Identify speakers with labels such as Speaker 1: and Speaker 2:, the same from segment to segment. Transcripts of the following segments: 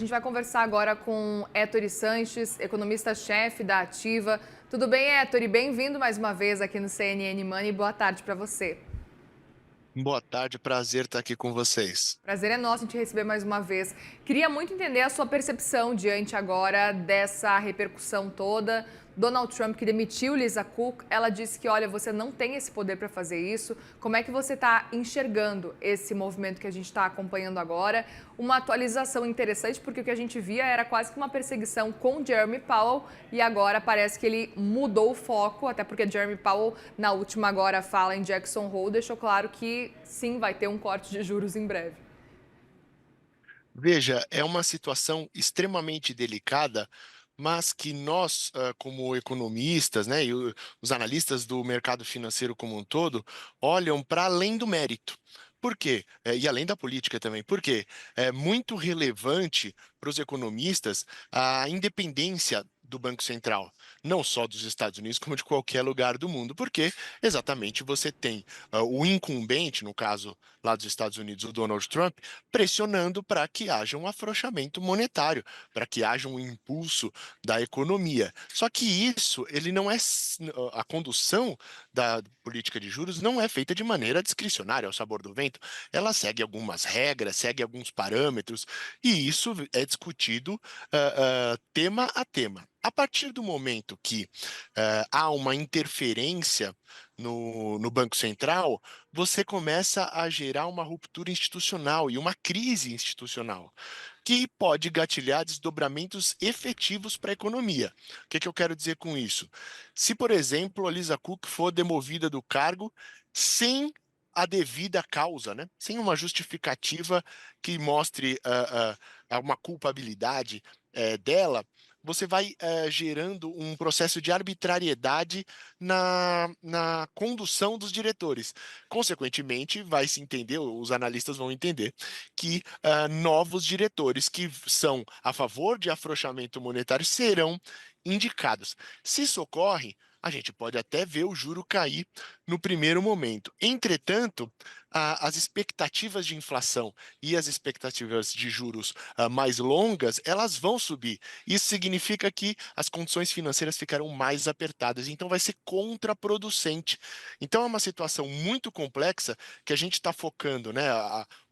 Speaker 1: A gente vai conversar agora com Héctor Sanches, economista-chefe da Ativa. Tudo bem, Héctor? E bem-vindo mais uma vez aqui no CNN Money. Boa tarde para você.
Speaker 2: Boa tarde, prazer estar aqui com vocês.
Speaker 1: Prazer é nosso em te receber mais uma vez. Queria muito entender a sua percepção diante agora dessa repercussão toda. Donald Trump, que demitiu Lisa Cook, ela disse que, olha, você não tem esse poder para fazer isso. Como é que você está enxergando esse movimento que a gente está acompanhando agora? Uma atualização interessante, porque o que a gente via era quase que uma perseguição com Jeremy Powell e agora parece que ele mudou o foco, até porque Jeremy Powell, na última agora fala em Jackson Hole, deixou claro que sim, vai ter um corte de juros em breve.
Speaker 2: Veja, é uma situação extremamente delicada, mas que nós, como economistas, né, e os analistas do mercado financeiro como um todo, olham para além do mérito. Por quê? E além da política também. Por quê? É muito relevante para os economistas a independência do Banco Central, não só dos Estados Unidos, como de qualquer lugar do mundo, porque exatamente você tem o incumbente, no caso lá dos Estados Unidos, o Donald Trump, pressionando para que haja um afrouxamento monetário, para que haja um impulso da economia. Só que isso, ele não é a condução da política de juros não é feita de maneira discricionária ao sabor do vento. Ela segue algumas regras, segue alguns parâmetros, e isso é discutido tema a tema. A partir do momento que há uma interferência no Banco Central, você começa a gerar uma ruptura institucional e uma crise institucional, que pode gatilhar desdobramentos efetivos para a economia. O que eu quero dizer com isso? Se, por exemplo, a Lisa Cook for demovida do cargo sem a devida causa, né? Sem uma justificativa que mostre uma culpabilidade dela, você vai gerando um processo de arbitrariedade na condução dos diretores. Consequentemente, vai se entender, os analistas vão entender, que novos diretores que são a favor de afrouxamento monetário serão indicados. Se isso ocorre, a gente pode até ver o juro cair no primeiro momento. Entretanto, as expectativas de inflação e as expectativas de juros mais longas, elas vão subir. Isso significa que as condições financeiras ficarão mais apertadas, então vai ser contraproducente. Então é uma situação muito complexa que a gente está focando, né?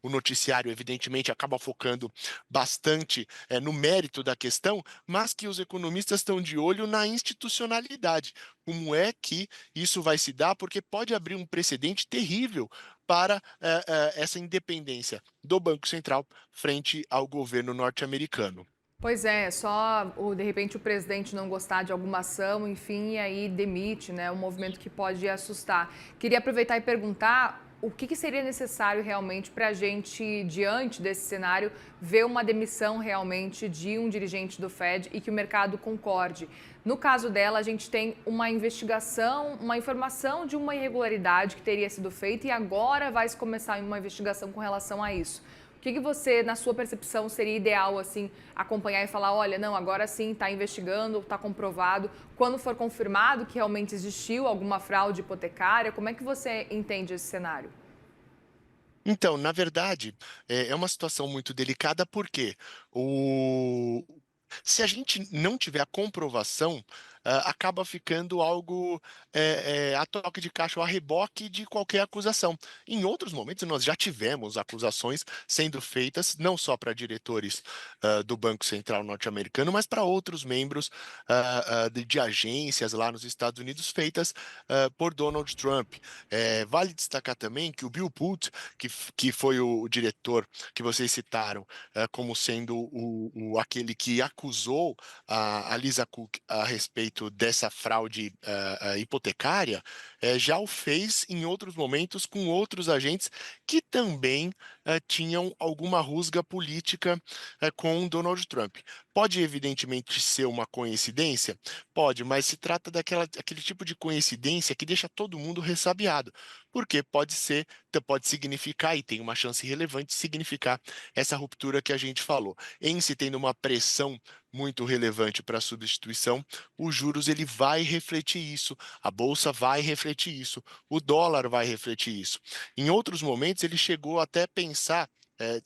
Speaker 2: O noticiário, evidentemente, acaba focando bastante no mérito da questão, mas que os economistas estão de olho na institucionalidade. Como é que isso vai se dar? Porque pode abrir um precedente terrível para essa independência do Banco Central frente ao governo norte-americano.
Speaker 1: Pois é, só de repente o presidente não gostar de alguma ação, enfim, e aí demite, né? Um movimento que pode assustar. Queria aproveitar e perguntar o que seria necessário realmente para a gente, diante desse cenário, ver uma demissão realmente de um dirigente do Fed e que o mercado concorde. No caso dela, a gente tem uma investigação, uma informação de uma irregularidade que teria sido feita e agora vai se começar uma investigação com relação a isso. O que você, na sua percepção, seria ideal assim acompanhar e falar, olha, não, agora sim está investigando, está comprovado. Quando for confirmado que realmente existiu alguma fraude hipotecária, como é que você entende esse cenário?
Speaker 2: Então, na verdade, é uma situação muito delicada, porque o se a gente não tiver a comprovação, acaba ficando algo, a toque de caixa ou a reboque de qualquer acusação. Em outros momentos, nós já tivemos acusações sendo feitas, não só para diretores, do Banco Central norte-americano, mas para outros membros, de agências lá nos Estados Unidos feitas, por Donald Trump. Vale destacar também que o Bill Pulte, que foi o diretor que vocês citaram, como sendo aquele que acusou a Lisa Cook a respeito dessa fraude hipotecária, já o fez em outros momentos com outros agentes que também tinham alguma rusga política com Donald Trump. Pode, evidentemente, ser uma coincidência? Pode, mas se trata daquele tipo de coincidência que deixa todo mundo ressabiado, porque pode significar, e tem uma chance relevante de significar, essa ruptura que a gente falou. Em se tendo uma pressão muito relevante para a substituição, os juros ele vai refletir isso, a bolsa vai refletir isso, o dólar vai refletir isso. Em outros momentos, ele chegou até a pensar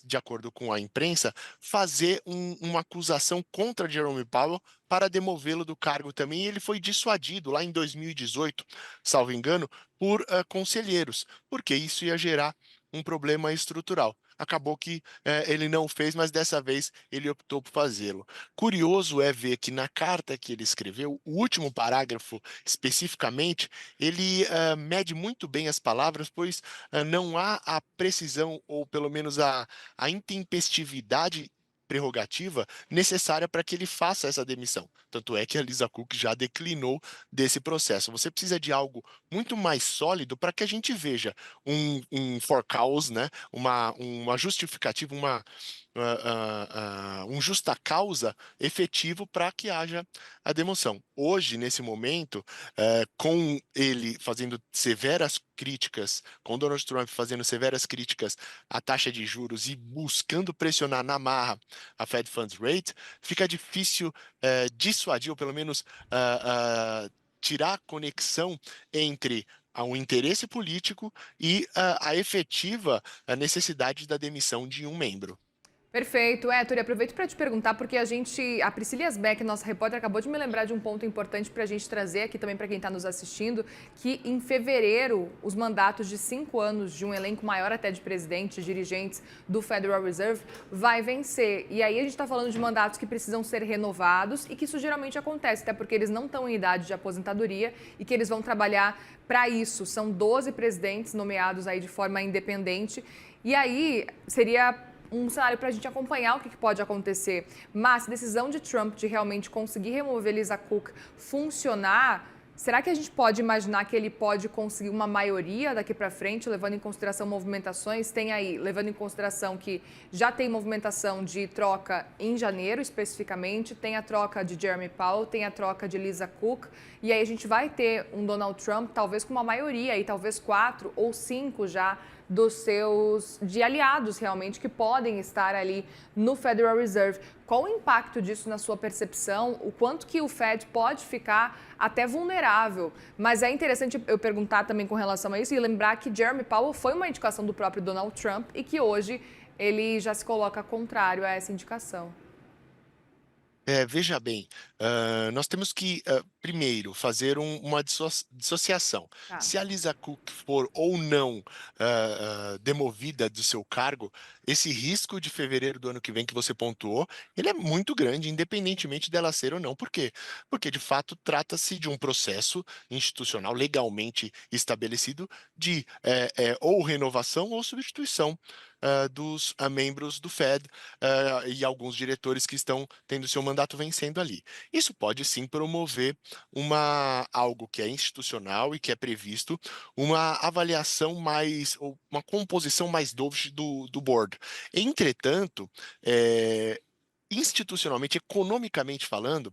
Speaker 2: de acordo com a imprensa, fazer uma acusação contra Jerome Powell para demovê-lo do cargo também. E ele foi dissuadido lá em 2018, salvo engano, por conselheiros, porque isso ia gerar um problema estrutural. Acabou que ele não fez, mas dessa vez ele optou por fazê-lo. Curioso é ver que na carta que ele escreveu, o último parágrafo especificamente, ele mede muito bem as palavras, pois não há a precisão, ou pelo menos a intempestividade prerrogativa necessária para que ele faça essa demissão. Tanto é que a Lisa Cook já declinou desse processo. Você precisa de algo muito mais sólido para que a gente veja um for cause, né? Uma justificativa, um justa causa efetivo para que haja a demoção. Hoje, nesse momento, com ele fazendo severas críticas, com Donald Trump fazendo severas críticas à taxa de juros e buscando pressionar na marra a Fed Funds Rate, fica difícil dissuadir, ou pelo menos tirar a conexão entre o interesse político e a efetiva necessidade da demissão de um membro.
Speaker 1: Perfeito. Tori, aproveito para te perguntar, porque a Priscila Asbeck, nossa repórter, acabou de me lembrar de um ponto importante para a gente trazer aqui também para quem está nos assistindo, que em fevereiro, os mandatos de 5 anos de um elenco maior até de presidentes, dirigentes do Federal Reserve, vai vencer. E aí a gente está falando de mandatos que precisam ser renovados e que isso geralmente acontece, até porque eles não estão em idade de aposentadoria e que eles vão trabalhar para isso. São 12 presidentes nomeados aí de forma independente. E aí seria um cenário para a gente acompanhar o que pode acontecer. Mas a decisão de Trump de realmente conseguir remover Lisa Cook funcionar, será que a gente pode imaginar que ele pode conseguir uma maioria daqui para frente, levando em consideração movimentações? Tem aí, levando em consideração que já tem movimentação de troca em janeiro, especificamente, tem a troca de Jeremy Powell, tem a troca de Lisa Cook, e aí a gente vai ter um Donald Trump, talvez com uma maioria, aí talvez 4 ou 5 já de aliados realmente que podem estar ali no Federal Reserve. Qual o impacto disso na sua percepção? O quanto que o Fed pode ficar até vulnerável? Mas é interessante eu perguntar também com relação a isso e lembrar que Jeremy Powell foi uma indicação do próprio Donald Trump e que hoje ele já se coloca contrário a essa indicação.
Speaker 2: Veja bem, nós temos que, primeiro, fazer uma dissociação.
Speaker 1: Tá.
Speaker 2: Se a Lisa Cook for ou não demovida do seu cargo, esse risco de fevereiro do ano que vem que você pontuou, ele é muito grande, independentemente dela ser ou não. Por quê? Porque, de fato, trata-se de um processo institucional legalmente estabelecido de ou renovação ou substituição dos membros do Fed e alguns diretores que estão tendo seu mandato vencendo ali. Isso pode sim promover algo que é institucional e que é previsto, uma avaliação mais, ou uma composição mais dovish do board. Entretanto, institucionalmente, economicamente falando,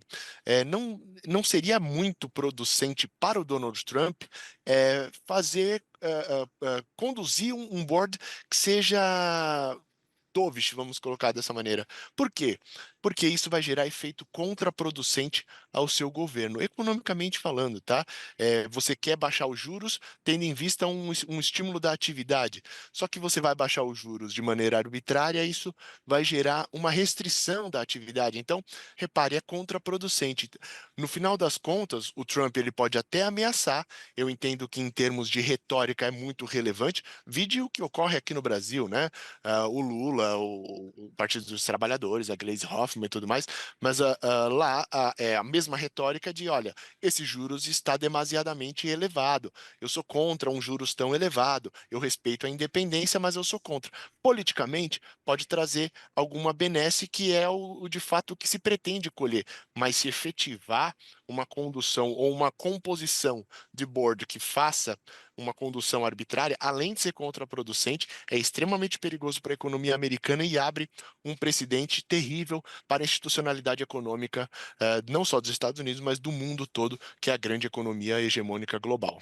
Speaker 2: não seria muito producente para o Donald Trump conduzir um board que seja dovish, vamos colocar dessa maneira. Por quê? Porque isso vai gerar efeito contraproducente ao seu governo, economicamente falando, tá? Você quer baixar os juros tendo em vista um estímulo da atividade, só que você vai baixar os juros de maneira arbitrária, isso vai gerar uma restrição da atividade. Então, repare, é contraproducente. No final das contas, o Trump ele pode até ameaçar, eu entendo que em termos de retórica é muito relevante, vide o que ocorre aqui no Brasil, né? O Lula, o Partido dos Trabalhadores, a Gleisi Hoffmann e tudo mais, mas lá é a mesma retórica de, olha, esse juros está demasiadamente elevado, eu sou contra um juros tão elevado, eu respeito a independência, mas eu sou contra. Politicamente, pode trazer alguma benesse que é o de fato que se pretende colher, mas se efetivar uma condução ou uma composição de board que faça uma condução arbitrária, além de ser contraproducente, é extremamente perigoso para a economia americana e abre um precedente terrível para a institucionalidade econômica, não só dos Estados Unidos, mas do mundo todo, que é a grande economia hegemônica global.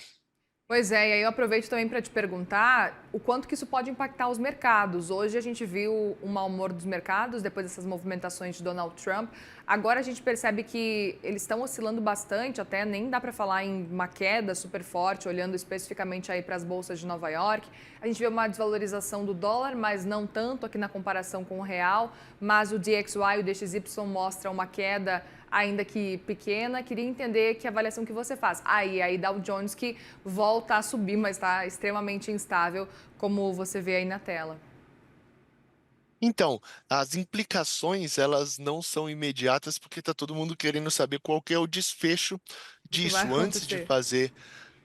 Speaker 1: Pois é, e aí eu aproveito também para te perguntar o quanto que isso pode impactar os mercados. Hoje a gente viu um mau humor dos mercados depois dessas movimentações de Donald Trump. Agora a gente percebe que eles estão oscilando bastante, até nem dá para falar em uma queda super forte, olhando especificamente aí para as bolsas de Nova York. A gente vê uma desvalorização do dólar, mas não tanto aqui na comparação com o real, mas o DXY e o DXY mostram uma queda ainda que pequena. Queria entender que avaliação que você faz. Aí Dow Jones que volta a subir, mas está extremamente instável, como você vê aí na tela.
Speaker 2: Então, as implicações, elas não são imediatas, porque está todo mundo querendo saber qual que é o desfecho
Speaker 1: O que vai
Speaker 2: disso antes de
Speaker 1: acontecer?
Speaker 2: fazer.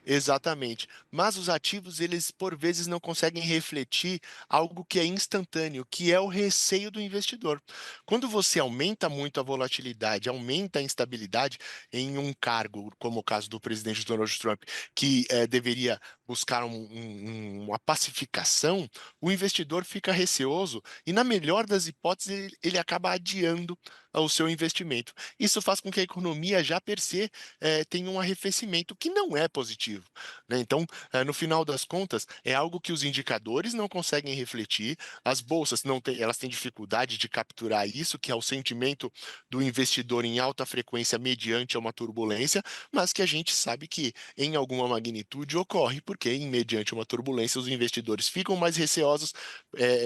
Speaker 2: Exatamente. Mas os ativos, eles por vezes não conseguem refletir algo que é instantâneo, que é o receio do investidor. Quando você aumenta muito a volatilidade, aumenta a instabilidade em um cargo, como o caso do presidente Donald Trump, que deveria buscar uma pacificação, o investidor fica receoso e, na melhor das hipóteses, ele acaba adiando o seu investimento. Isso faz com que a economia já per se tenha um arrefecimento que não é positivo, né? Então, no final das contas, é algo que os indicadores não conseguem refletir, as bolsas não têm, elas têm dificuldade de capturar isso, que é o sentimento do investidor em alta frequência mediante uma turbulência, mas que a gente sabe que em alguma magnitude ocorre, porque mediante uma turbulência os investidores ficam mais receosos,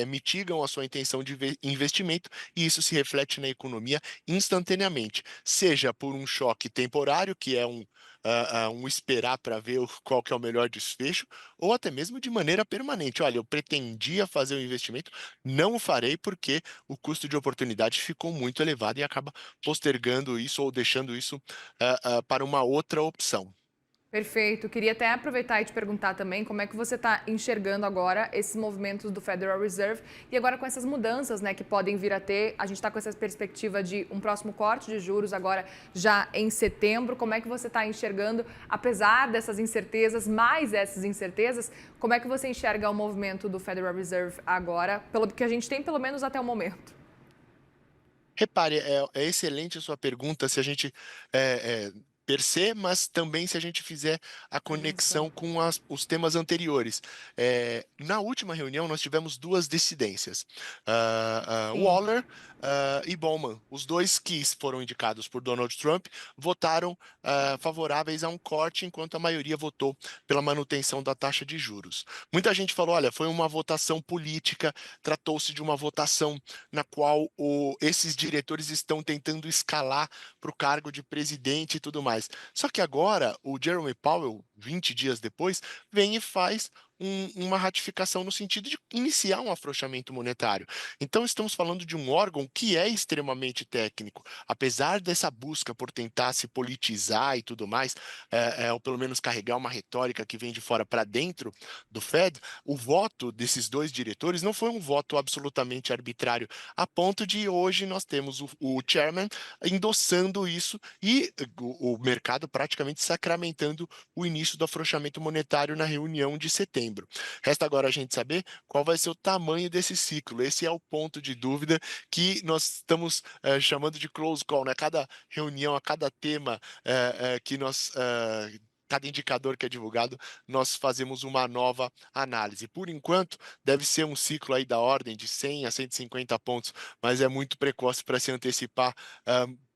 Speaker 2: mitigam a sua intenção de investimento, e isso se reflete na economia instantaneamente, seja por um choque temporário, que é um esperar para ver qual que é o melhor desfecho, ou até mesmo de maneira permanente. Olha, eu pretendia fazer o investimento, não o farei porque o custo de oportunidade ficou muito elevado e acaba postergando isso ou deixando isso para uma outra opção.
Speaker 1: Perfeito. Queria até aproveitar e te perguntar também como é que você está enxergando agora esses movimentos do Federal Reserve e agora com essas mudanças, né, que podem vir a ter. A gente está com essa perspectiva de um próximo corte de juros agora já em setembro. Como é que você está enxergando, apesar dessas incertezas, mais essas incertezas, como é que você enxerga o movimento do Federal Reserve agora, pelo que a gente tem pelo menos até o momento?
Speaker 2: Repare, é excelente a sua pergunta se a gente per se, mas também se a gente fizer a
Speaker 1: A junção.
Speaker 2: conexão com os temas anteriores. Na última reunião, nós tivemos duas dissidências,
Speaker 1: Sim.
Speaker 2: Waller e Bowman. Os dois que foram indicados por Donald Trump votaram favoráveis a um corte, enquanto a maioria votou pela manutenção da taxa de juros. Muita gente falou, olha, foi uma votação política, tratou-se de uma votação na qual esses diretores estão tentando escalar para o cargo de presidente e tudo mais. Só que agora o Jeremy Powell, 20 dias depois, vem e faz uma ratificação no sentido de iniciar um afrouxamento monetário. Então, estamos falando de um órgão que é extremamente técnico. Apesar dessa busca por tentar se politizar e tudo mais, ou pelo menos carregar uma retórica que vem de fora para dentro do Fed, o voto desses dois diretores não foi um voto absolutamente arbitrário, a ponto de hoje nós temos o chairman endossando isso e o mercado praticamente sacramentando o início do afrouxamento monetário na reunião de setembro. Resta agora a gente saber qual vai ser o tamanho desse ciclo. Esse é o ponto de dúvida que nós estamos chamando de close call, né? Cada reunião, a cada tema que nós cada indicador que é divulgado, nós fazemos uma nova análise. Por enquanto, deve ser um ciclo aí da ordem de 100 a 150 pontos, mas é muito precoce para se antecipar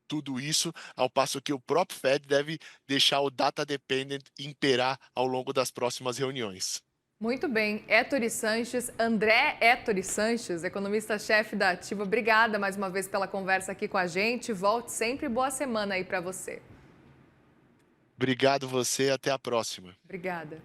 Speaker 2: tudo isso, ao passo que o próprio Fed deve deixar o data dependent imperar ao longo das próximas reuniões.
Speaker 1: Muito bem. Ettore Sanches, André Ettore Sanches, economista-chefe da Ativa. Obrigada mais uma vez pela conversa aqui com a gente. Volte sempre. Boa semana aí para você.
Speaker 2: Obrigado você, até a próxima.
Speaker 1: Obrigada.